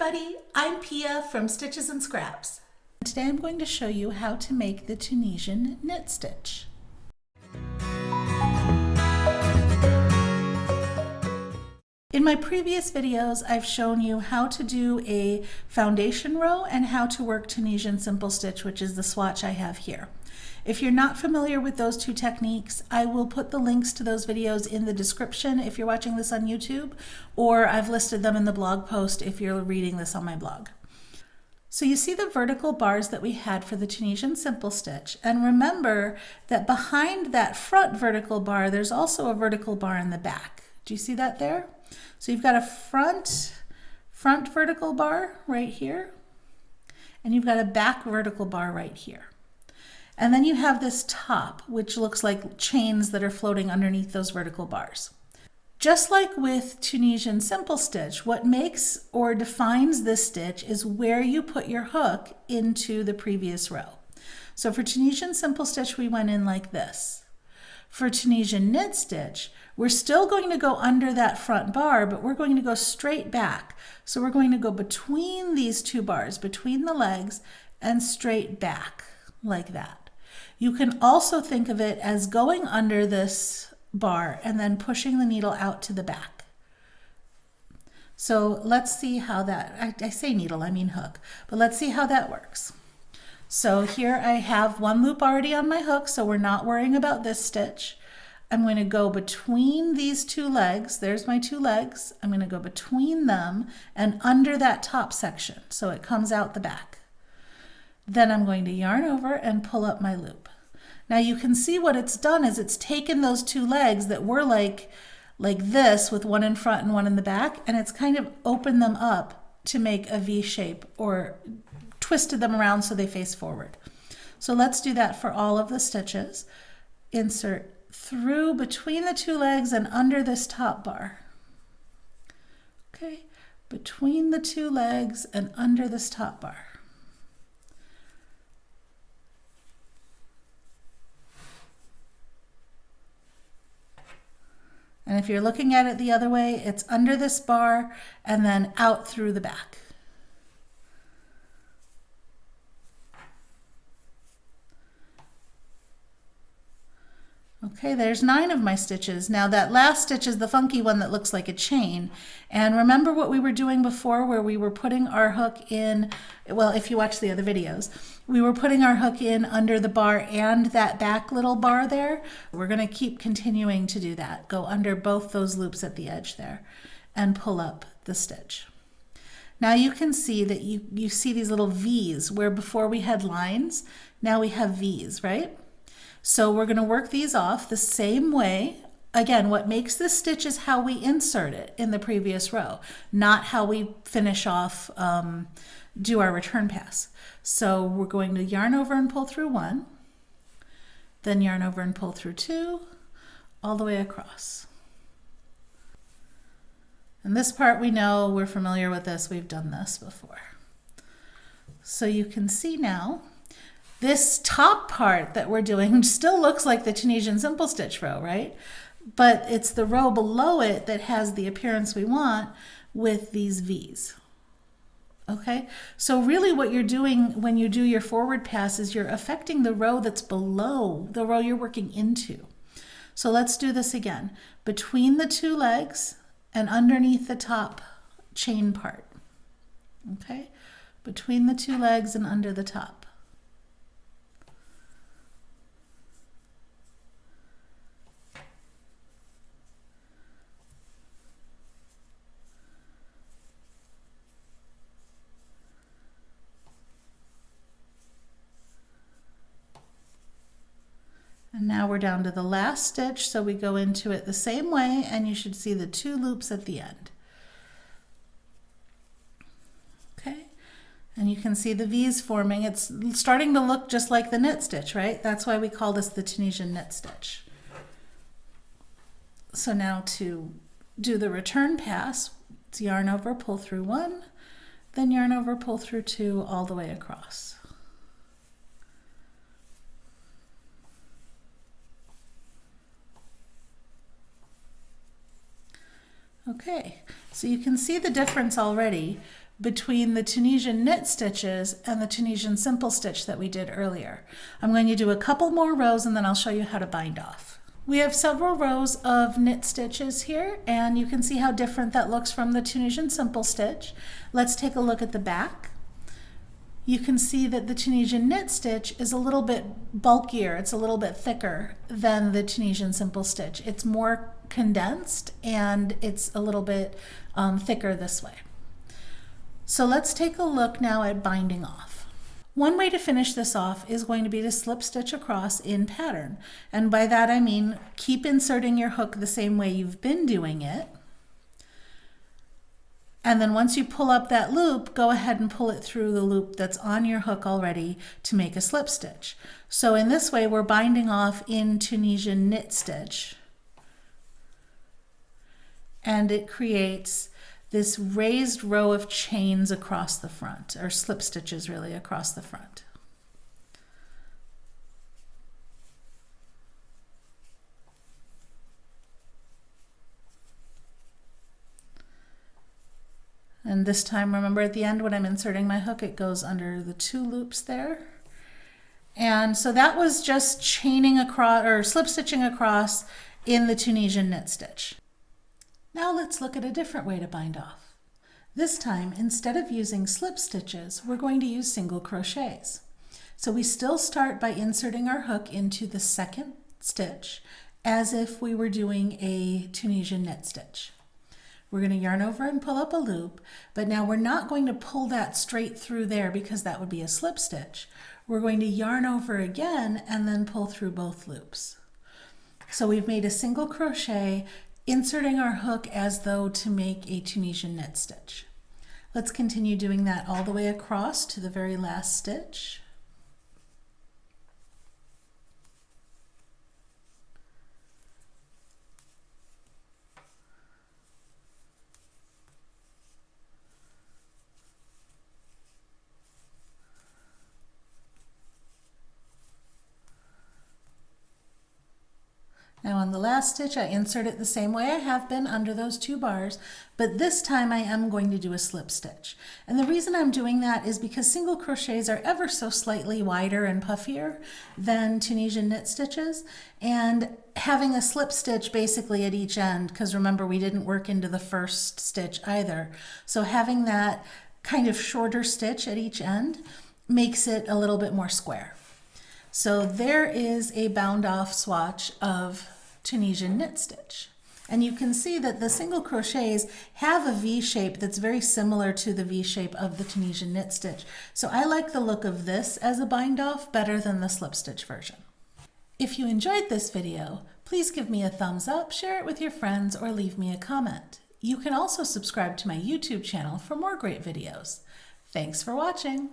everybody, I'm Pia from Stitches and Scraps. Today I'm going to show you how to make the Tunisian knit stitch. In my previous videos, I've shown you how to do a foundation row and how to work Tunisian simple stitch, which is the swatch I have here. If you're not familiar with those two techniques, I will put the links to those videos in the description if you're watching this on YouTube, or I've listed them in the blog post if you're reading this on my blog. So you see the vertical bars that we had for the Tunisian simple stitch, and remember that behind that front vertical bar, there's also a vertical bar in the back. Do you see that there? So you've got a front vertical bar right here, and you've got a back vertical bar right here. And then you have this top, which looks like chains that are floating underneath those vertical bars. Just like with Tunisian simple stitch, what makes or defines this stitch is where you put your hook into the previous row. So for Tunisian simple stitch, we went in like this. For Tunisian knit stitch, we're still going to go under that front bar, but we're going to go straight back. So we're going to go between these two bars, between the legs, and straight back like that. You can also think of it as going under this bar and then pushing the needle out to the back. So let's see how that, I say needle, I mean hook, but let's see how that works. So here I have one loop already on my hook, so we're not worrying about this stitch. I'm going to go between these two legs. There's my two legs. I'm going to go between them and under that top section so it comes out the back. Then I'm going to yarn over and pull up my loop. Now you can see what it's done is it's taken those two legs that were like this with one in front and one in the back, and it's kind of opened them up to make a V shape or twisted them around so they face forward. So let's do that for all of the stitches. Insert through between the two legs and under this top bar. Okay, between the two legs and under this top bar. And if you're looking at it the other way, it's under this bar and then out through the back. Okay, there's 9 of my stitches. Now that last stitch is the funky one that looks like a chain. And remember what we were doing before where we were putting our hook in, well, if you watch the other videos, we were putting our hook in under the bar and that back little bar there. We're going to keep continuing to do that. Go under both those loops at the edge there and pull up the stitch. Now you can see that you see these little V's where before we had lines, now we have V's, right? So we're going to work these off the same way. Again, what makes this stitch is how we insert it in the previous row, not how we finish off, do our return pass. So we're going to yarn over and pull through 1, then yarn over and pull through 2, all the way across. And this part we know, we're familiar with this, we've done this before. So you can see now, this top part that we're doing still looks like the Tunisian simple stitch row, right? But it's the row below it that has the appearance we want with these V's. Okay, so really what you're doing when you do your forward pass is you're affecting the row that's below the row you're working into. So let's do this again. Between the two legs and underneath the top chain part. Okay, between the two legs and under the top. And now we're down to the last stitch, so we go into it the same way, and you should see the 2 loops at the end. Okay, and you can see the V's forming. It's starting to look just like the knit stitch, right? That's why we call this the Tunisian knit stitch. So now to do the return pass, it's yarn over, pull through 1, then yarn over, pull through 2, all the way across. Okay, so you can see the difference already between the Tunisian knit stitches and the Tunisian simple stitch that we did earlier. I'm going to do a couple more rows and then I'll show you how to bind off. We have several rows of knit stitches here, and you can see how different that looks from the Tunisian simple stitch. Let's take a look at the back. You can see that the Tunisian knit stitch is a little bit bulkier, it's a little bit thicker than the Tunisian simple stitch. It's more condensed and it's a little bit thicker this way. So let's take a look now at binding off. One way to finish this off is going to be to slip stitch across in pattern. And by that I mean keep inserting your hook the same way you've been doing it. And then once you pull up that loop, go ahead and pull it through the loop that's on your hook already to make a slip stitch. So in this way we're binding off in Tunisian knit stitch. And it creates this raised row of chains across the front, or slip stitches really across the front. And this time, remember at the end when I'm inserting my hook, it goes under the 2 loops there. And so that was just chaining across, or slip stitching across in the Tunisian knit stitch. Now let's look at a different way to bind off. This time, instead of using slip stitches, we're going to use single crochets. So we still start by inserting our hook into the 2nd stitch as if we were doing a Tunisian knit stitch. We're going to yarn over and pull up a loop, but now we're not going to pull that straight through there because that would be a slip stitch. We're going to yarn over again and then pull through both loops. So we've made a single crochet, inserting our hook as though to make a Tunisian knit stitch. Let's continue doing that all the way across to the very last stitch. Now on the last stitch, I insert it the same way I have been under those 2 bars, but this time I am going to do a slip stitch. And the reason I'm doing that is because single crochets are ever so slightly wider and puffier than Tunisian knit stitches, and having a slip stitch basically at each end, because remember we didn't work into the first stitch either. So having that kind of shorter stitch at each end makes it a little bit more square. So there is a bound off swatch of Tunisian knit stitch. And you can see that the single crochets have a V shape that's very similar to the V shape of the Tunisian knit stitch. So I like the look of this as a bind off better than the slip stitch version. If you enjoyed this video, please give me a thumbs up, share it with your friends, or leave me a comment. You can also subscribe to my YouTube channel for more great videos. Thanks for watching.